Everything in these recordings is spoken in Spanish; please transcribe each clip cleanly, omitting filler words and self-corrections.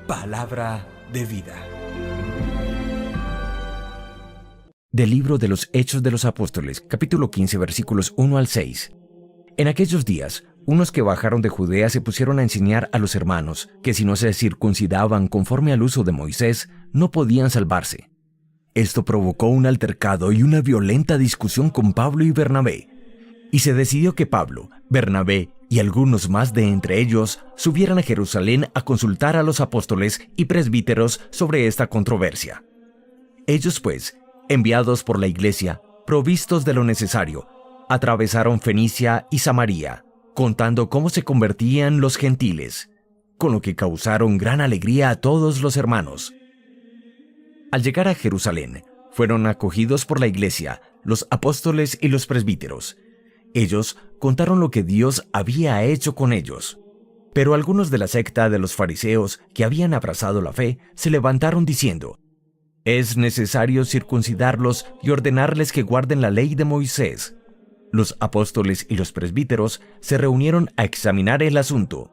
Palabra de vida. Del libro de los Hechos de los Apóstoles, capítulo 15, versículos 1 al 6. En aquellos días, unos que bajaron de Judea se pusieron a enseñar a los hermanos que si no se circuncidaban conforme al uso de Moisés, no podían salvarse. Esto provocó un altercado y una violenta discusión con Pablo y Bernabé, y se decidió que Pablo, Bernabé y algunos más de entre ellos subieran a Jerusalén a consultar a los apóstoles y presbíteros sobre esta controversia. Ellos, pues, enviados por la iglesia, provistos de lo necesario, atravesaron Fenicia y Samaria, contando cómo se convertían los gentiles, con lo que causaron gran alegría a todos los hermanos. Al llegar a Jerusalén, fueron acogidos por la iglesia, los apóstoles y los presbíteros. Ellos contaron lo que Dios había hecho con ellos. Pero algunos de la secta de los fariseos que habían abrazado la fe se levantaron diciendo: «Es necesario circuncidarlos y ordenarles que guarden la ley de Moisés». Los apóstoles y los presbíteros se reunieron a examinar el asunto.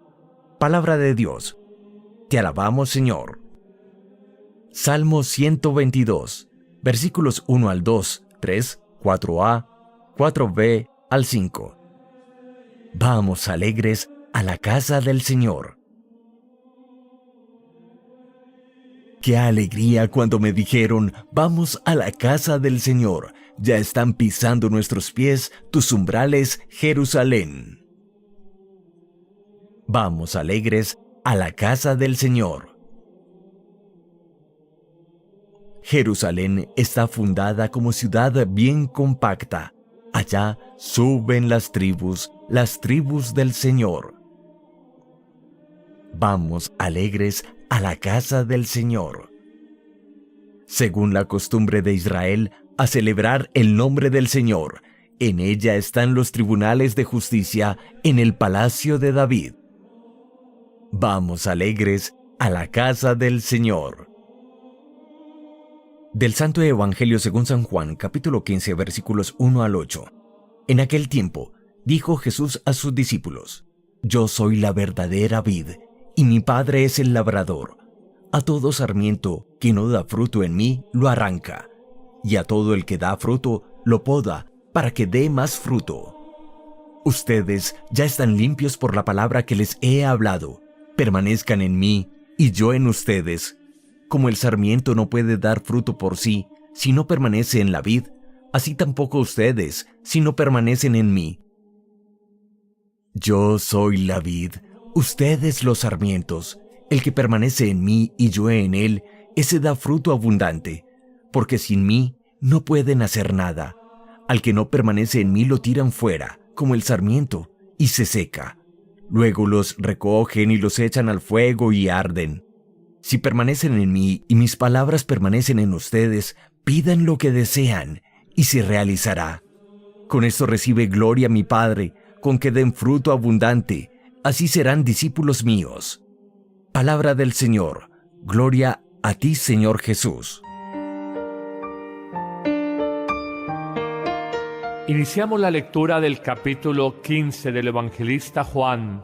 Palabra de Dios. Te alabamos, Señor. Salmo 122, versículos 1 al 2, 3, 4a, 4b al 5. Vamos alegres a la casa del Señor. ¡Qué alegría cuando me dijeron, vamos a la casa del Señor! Ya están pisando nuestros pies tus umbrales, Jerusalén. Vamos alegres a la casa del Señor. Jerusalén está fundada como ciudad bien compacta. Allá suben las tribus del Señor. Vamos alegres a la casa del Señor. Según la costumbre de Israel, a celebrar el nombre del Señor. En ella están los tribunales de justicia en el palacio de David. Vamos alegres a la casa del Señor. Del Santo Evangelio según San Juan, capítulo 15, versículos 1 al 8. En aquel tiempo, dijo Jesús a sus discípulos: «Yo soy la verdadera vid, y mi Padre es el labrador. A todo sarmiento que no da fruto en mí, lo arranca, y a todo el que da fruto, lo poda, para que dé más fruto. Ustedes ya están limpios por la palabra que les he hablado. Permanezcan en mí, y yo en ustedes. Como el sarmiento no puede dar fruto por sí, si no permanece en la vid, así tampoco ustedes, si no permanecen en mí. Yo soy la vid, ustedes los sarmientos. El que permanece en mí y yo en él, ese da fruto abundante, porque sin mí no pueden hacer nada. Al que no permanece en mí lo tiran fuera, como el sarmiento, y se seca. Luego los recogen y los echan al fuego y arden. Si permanecen en mí y mis palabras permanecen en ustedes, pidan lo que desean, y se realizará. Con esto recibe gloria mi Padre, con que den fruto abundante, así serán discípulos míos». Palabra del Señor. Gloria a ti, Señor Jesús. Iniciamos la lectura del capítulo 15 del evangelista Juan,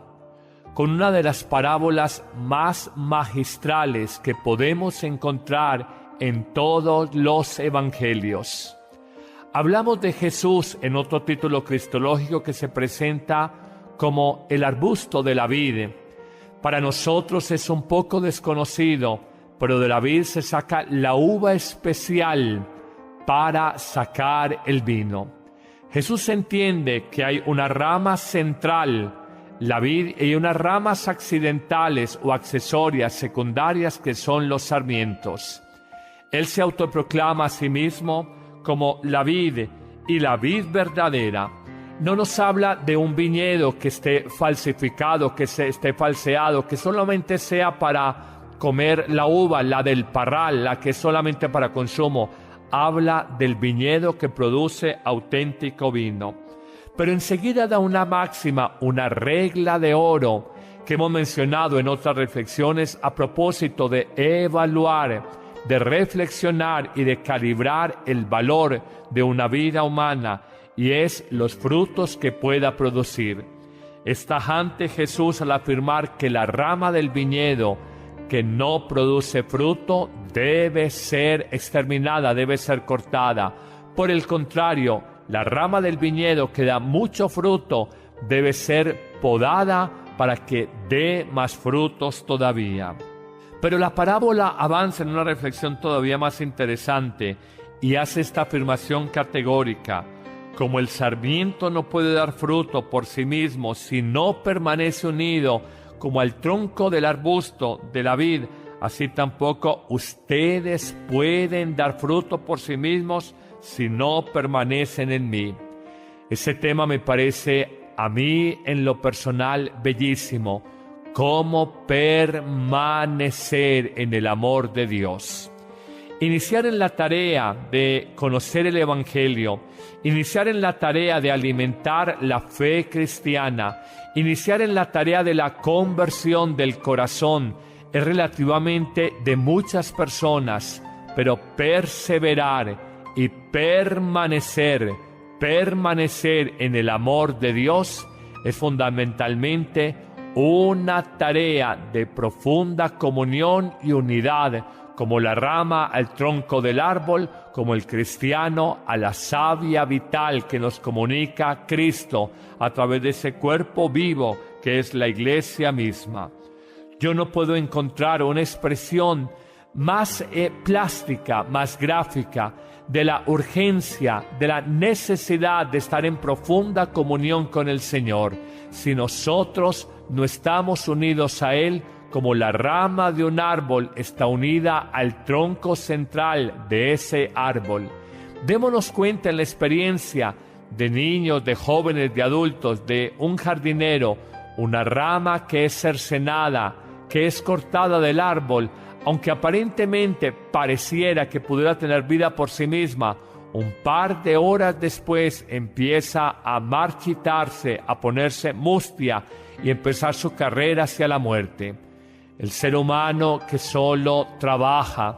con una de las parábolas más magistrales que podemos encontrar en todos los evangelios. Hablamos de Jesús en otro título cristológico que se presenta como el arbusto de la vid. Para nosotros es un poco desconocido, pero de la vid se saca la uva especial para sacar el vino. Jesús entiende que hay una rama central, la vid, y unas ramas accidentales o accesorias secundarias que son los sarmientos. Él se autoproclama a sí mismo como la vid y la vid verdadera. No nos habla de un viñedo que esté falsificado, que se esté falseado, que solamente sea para comer la uva, la del parral, la que es solamente para consumo. Habla del viñedo que produce auténtico vino. Pero enseguida da una máxima, una regla de oro que hemos mencionado en otras reflexiones a propósito de evaluar, de reflexionar y de calibrar el valor de una vida humana, y es los frutos que pueda producir. Es tajante Jesús al afirmar que la rama del viñedo que no produce fruto debe ser exterminada, debe ser cortada. Por el contrario, la rama del viñedo que da mucho fruto debe ser podada para que dé más frutos todavía. Pero la parábola avanza en una reflexión todavía más interesante y hace esta afirmación categórica: como el sarmiento no puede dar fruto por sí mismo si no permanece unido como al tronco del arbusto de la vid, así tampoco ustedes pueden dar fruto por sí mismos si no permanecen en mí. Ese tema me parece a mí en lo personal bellísimo: cómo permanecer en el amor de Dios. Iniciar en la tarea de conocer el Evangelio, iniciar en la tarea de alimentar la fe cristiana, iniciar en la tarea de la conversión del corazón es relativamente de muchas personas, pero perseverar y permanecer en el amor de Dios es fundamentalmente una tarea de profunda comunión y unidad, como la rama al tronco del árbol, como el cristiano a la savia vital que nos comunica Cristo a través de ese cuerpo vivo que es la iglesia misma. Yo no puedo encontrar una expresión más plástica, más gráfica de la urgencia, de la necesidad de estar en profunda comunión con el Señor. Si nosotros no estamos unidos a Él, como la rama de un árbol está unida al tronco central de ese árbol. Démonos cuenta en la experiencia de niños, de jóvenes, de adultos, de un jardinero, una rama que es cercenada, que es cortada del árbol, aunque aparentemente pareciera que pudiera tener vida por sí misma, un par de horas después empieza a marchitarse, a ponerse mustia y empezar su carrera hacia la muerte. El ser humano que solo trabaja,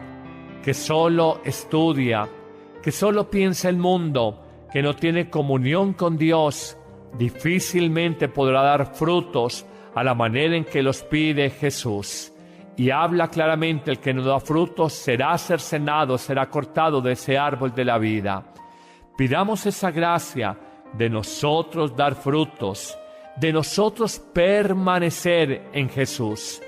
que solo estudia, que solo piensa el mundo, que no tiene comunión con Dios, difícilmente podrá dar frutos a la manera en que los pide Jesús. Y habla claramente: el que no da frutos será cercenado, será cortado de ese árbol de la vida. Pidamos esa gracia de nosotros dar frutos, de nosotros permanecer en Jesús.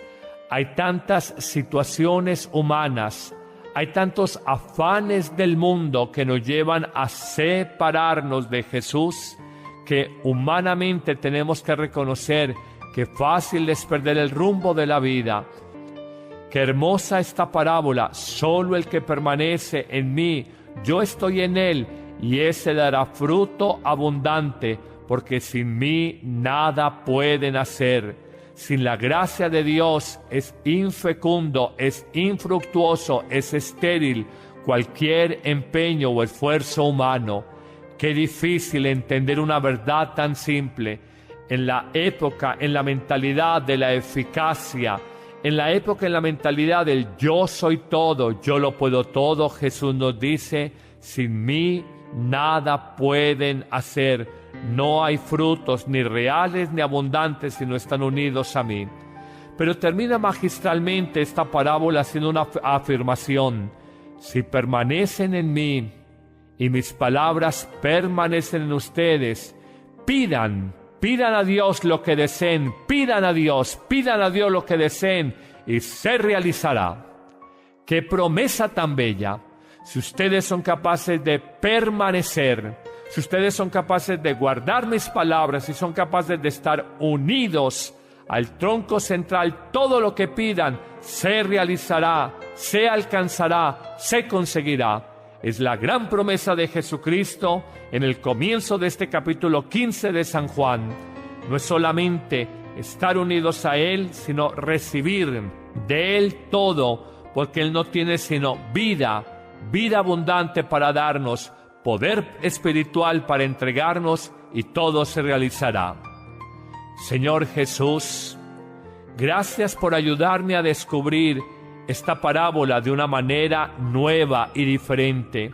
Hay tantas situaciones humanas, hay tantos afanes del mundo que nos llevan a separarnos de Jesús, que humanamente tenemos que reconocer que fácil es perder el rumbo de la vida. Qué hermosa esta parábola: solo el que permanece en mí, yo estoy en él, y ese dará fruto abundante, porque sin mí nada pueden hacer. Sin la gracia de Dios es infecundo, es infructuoso, es estéril cualquier empeño o esfuerzo humano. Qué difícil entender una verdad tan simple. En la época, en la mentalidad de la eficacia, en la época, en la mentalidad del yo soy todo, yo lo puedo todo, Jesús nos dice: sin mí nada pueden hacer. No hay frutos, ni reales ni abundantes, si no están unidos a mí. Pero termina magistralmente esta parábola haciendo una afirmación: si permanecen en mí y mis palabras permanecen en ustedes, pidan a Dios lo que deseen, pidan a Dios lo que deseen, y se realizará. ¡Qué promesa tan bella! Si ustedes son capaces de permanecer, si ustedes son capaces de guardar mis palabras, si son capaces de estar unidos al tronco central, todo lo que pidan se realizará, se alcanzará, se conseguirá. Es la gran promesa de Jesucristo en el comienzo de este capítulo 15 de San Juan. No es solamente estar unidos a Él, sino recibir de Él todo, porque Él no tiene sino vida abundante para darnos, poder espiritual para entregarnos, y todo se realizará. Señor Jesús, gracias por ayudarme a descubrir esta parábola de una manera nueva y diferente.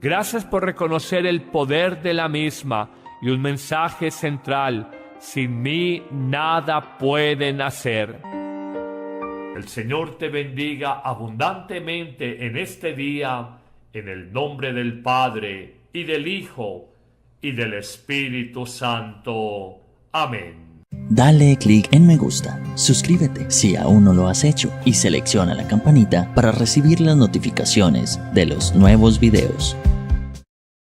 Gracias por reconocer el poder de la misma y un mensaje central: sin mí nada pueden hacer. El Señor te bendiga abundantemente en este día, en el nombre del Padre, y del Hijo, y del Espíritu Santo. Amén. Dale clic en me gusta, suscríbete si aún no lo has hecho y selecciona la campanita para recibir las notificaciones de los nuevos videos.